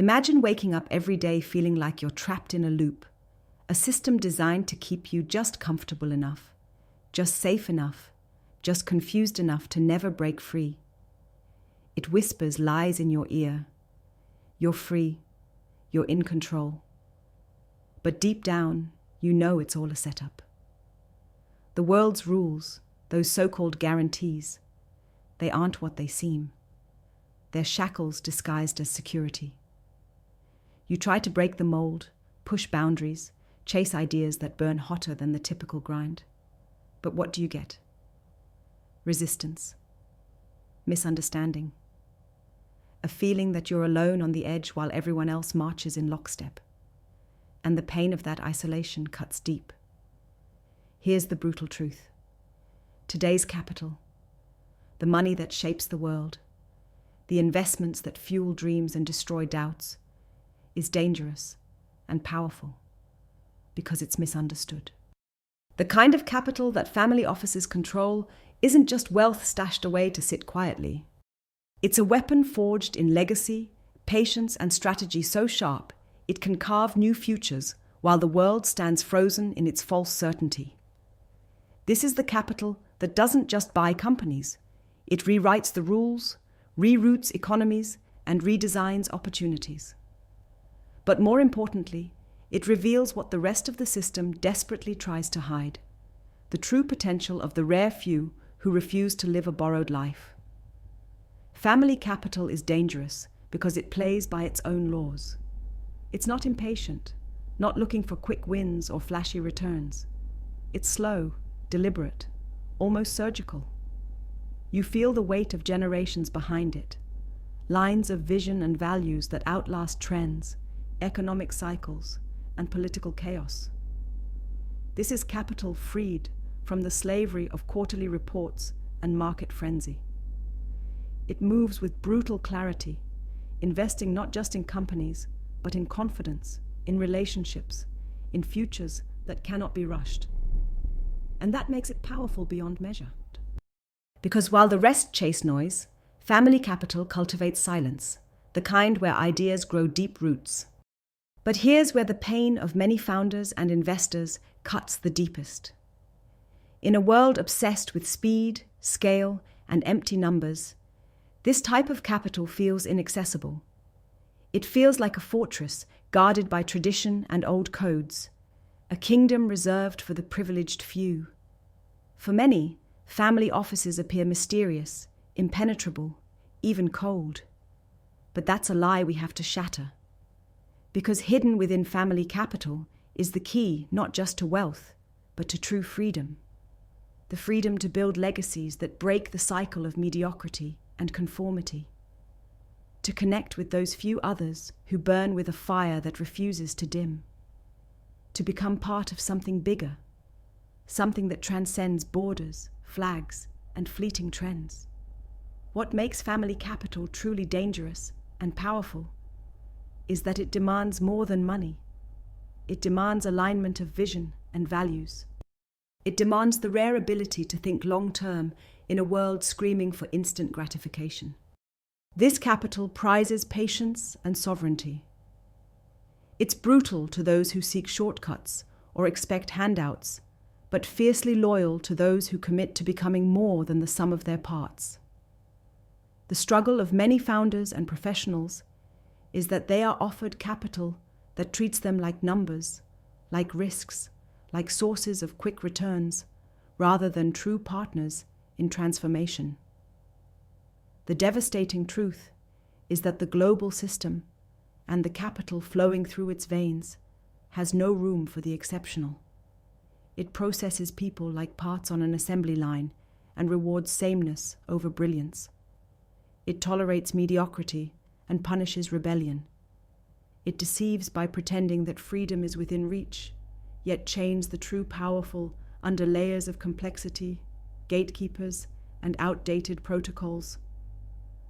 Imagine waking up every day feeling like you're trapped in a loop, a system designed to keep you just comfortable enough, just safe enough, just confused enough to never break free. It whispers lies in your ear. You're free. You're in control. But deep down, you know it's all a setup. The world's rules, those so-called guarantees, they aren't what they seem. They're shackles disguised as security. You try to break the mold, push boundaries, chase ideas that burn hotter than the typical grind. But what do you get? Resistance. Misunderstanding. A feeling that you're alone on the edge while everyone else marches in lockstep. And the pain of that isolation cuts deep. Here's the brutal truth. Today's capital, the money that shapes the world, the investments that fuel dreams and destroy doubts, is dangerous and powerful because it's misunderstood. The kind of capital that family offices control isn't just wealth stashed away to sit quietly. It's a weapon forged in legacy, patience, and strategy so sharp it can carve new futures while the world stands frozen in its false certainty. This is the capital that doesn't just buy companies. It rewrites the rules, reroutes economies, and redesigns opportunities. But more importantly, it reveals what the rest of the system desperately tries to hide: the true potential of the rare few who refuse to live a borrowed life. Family capital is dangerous because it plays by its own laws. It's not impatient, not looking for quick wins or flashy returns. It's slow, deliberate, almost surgical. You feel the weight of generations behind it, lines of vision and values that outlast trends, economic cycles, and political chaos. This is capital freed from the slavery of quarterly reports and market frenzy. It moves with brutal clarity, investing not just in companies, but in confidence, in relationships, in futures that cannot be rushed. And that makes it powerful beyond measure. Because while the rest chase noise, family capital cultivates silence, the kind where ideas grow deep roots. But here's where the pain of many founders and investors cuts the deepest. In a world obsessed with speed, scale, and empty numbers, this type of capital feels inaccessible. It feels like a fortress guarded by tradition and old codes, a kingdom reserved for the privileged few. For many, family offices appear mysterious, impenetrable, even cold. But that's a lie we have to shatter. Because hidden within family capital is the key not just to wealth, but to true freedom. The freedom to build legacies that break the cycle of mediocrity and conformity. To connect with those few others who burn with a fire that refuses to dim. To become part of something bigger, something that transcends borders, flags, and fleeting trends. What makes family capital truly dangerous and powerful is that it demands more than money. It demands alignment of vision and values. It demands the rare ability to think long-term in a world screaming for instant gratification. This capital prizes patience and sovereignty. It's brutal to those who seek shortcuts or expect handouts, but fiercely loyal to those who commit to becoming more than the sum of their parts. The struggle of many founders and professionals is that they are offered capital that treats them like numbers, like risks, like sources of quick returns, rather than true partners in transformation. The devastating truth is that the global system and the capital flowing through its veins has no room for the exceptional. It processes people like parts on an assembly line and rewards sameness over brilliance. It tolerates mediocrity and punishes rebellion. It deceives by pretending that freedom is within reach, yet chains the true powerful under layers of complexity, gatekeepers, and outdated protocols.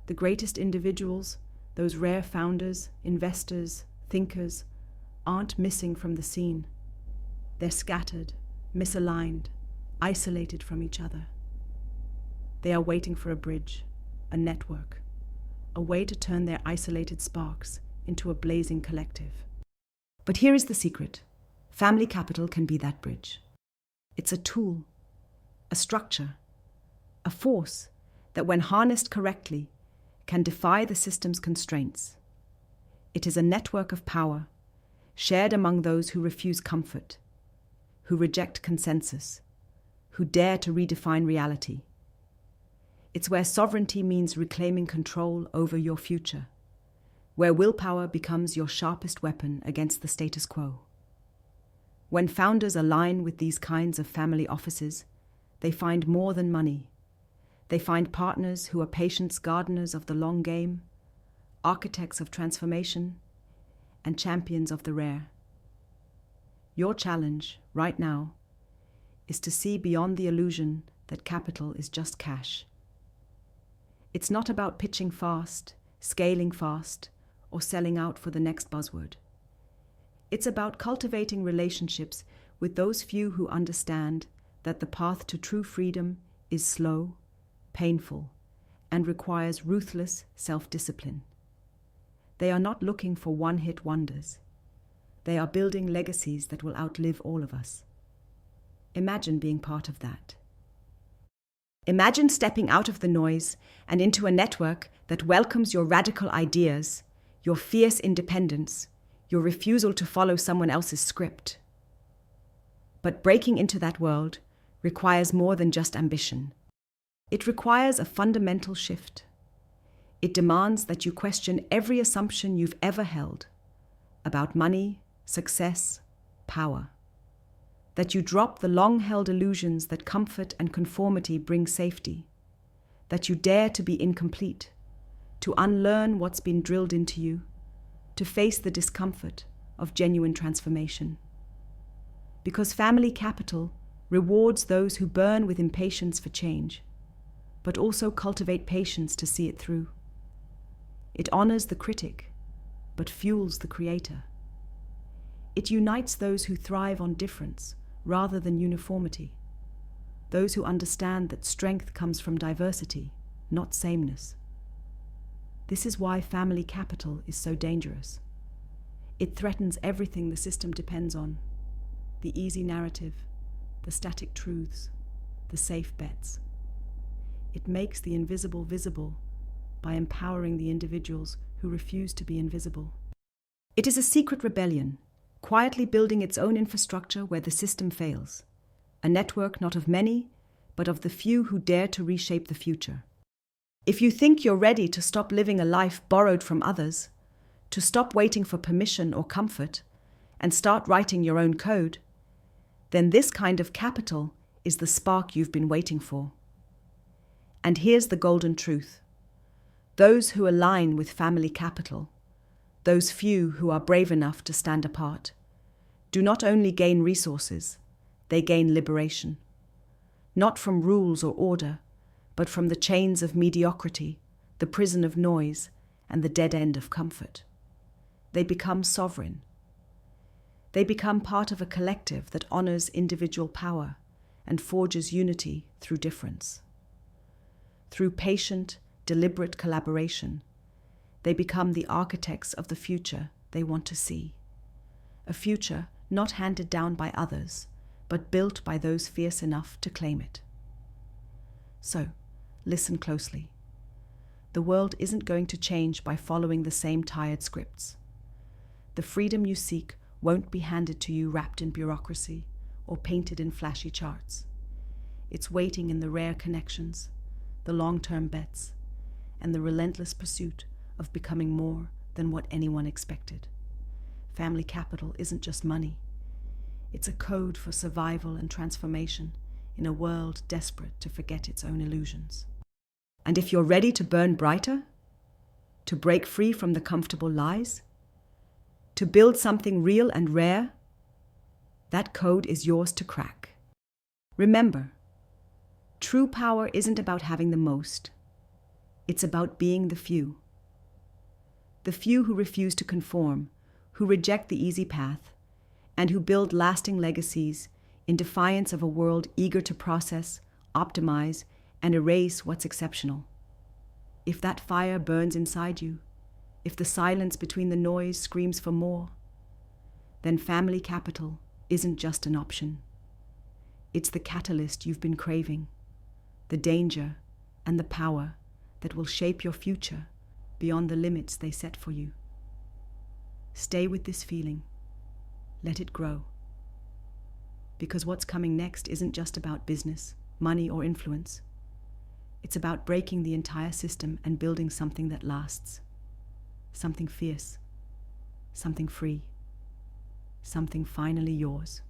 The greatest individuals, those rare founders, investors, thinkers, aren't missing from the scene. They're scattered, misaligned, isolated from each other. They are waiting for a bridge, a network, a way to turn their isolated sparks into a blazing collective. But here is the secret. Family capital can be that bridge. It's a tool, a structure, a force that when harnessed correctly can defy the system's constraints. It is a network of power shared among those who refuse comfort, who reject consensus, who dare to redefine reality. It's where sovereignty means reclaiming control over your future, where willpower becomes your sharpest weapon against the status quo. When founders align with these kinds of family offices, they find more than money. They find partners who are patience gardeners of the long game, architects of transformation, and champions of the rare. Your challenge, right now, is to see beyond the illusion that capital is just cash. It's not about pitching fast, scaling fast, or selling out for the next buzzword. It's about cultivating relationships with those few who understand that the path to true freedom is slow, painful, and requires ruthless self-discipline. They are not looking for one-hit wonders. They are building legacies that will outlive all of us. Imagine being part of that. Imagine stepping out of the noise and into a network that welcomes your radical ideas, your fierce independence, your refusal to follow someone else's script. But breaking into that world requires more than just ambition. It requires a fundamental shift. It demands that you question every assumption you've ever held about money, success, power. That you drop the long-held illusions that comfort and conformity bring safety. That you dare to be incomplete, to unlearn what's been drilled into you, to face the discomfort of genuine transformation. Because family capital rewards those who burn with impatience for change, but also cultivate patience to see it through. It honors the critic, but fuels the creator. It unites those who thrive on difference rather than uniformity, those who understand that strength comes from diversity, not sameness. This is why family capital is so dangerous. It threatens everything the system depends on: the easy narrative, the static truths, the safe bets. It makes the invisible visible by empowering the individuals who refuse to be invisible. It is a secret rebellion, quietly building its own infrastructure where the system fails, a network not of many, but of the few who dare to reshape the future. If you think you're ready to stop living a life borrowed from others, to stop waiting for permission or comfort, and start writing your own code, then this kind of capital is the spark you've been waiting for. And here's the golden truth. Those who align with family capital, those few who are brave enough to stand apart, do not only gain resources, they gain liberation. Not from rules or order, but from the chains of mediocrity, the prison of noise, and the dead end of comfort. They become sovereign. They become part of a collective that honors individual power and forges unity through difference. Through patient, deliberate collaboration, they become the architects of the future they want to see. A future not handed down by others, but built by those fierce enough to claim it. So, listen closely. The world isn't going to change by following the same tired scripts. The freedom you seek won't be handed to you wrapped in bureaucracy or painted in flashy charts. It's waiting in the rare connections, the long-term bets, and the relentless pursuit of becoming more than what anyone expected. Family capital isn't just money. It's a code for survival and transformation in a world desperate to forget its own illusions. And if you're ready to burn brighter, to break free from the comfortable lies, to build something real and rare, that code is yours to crack. Remember, true power isn't about having the most. It's about being the few. The few who refuse to conform, who reject the easy path, and who build lasting legacies in defiance of a world eager to process, optimize, and erase what's exceptional. If that fire burns inside you, if the silence between the noise screams for more, then family capital isn't just an option. It's the catalyst you've been craving, the danger and the power that will shape your future beyond the limits they set for you. Stay with this feeling. Let it grow. Because what's coming next isn't just about business, money, or influence. It's about breaking the entire system and building something that lasts. Something fierce. Something free. Something finally yours.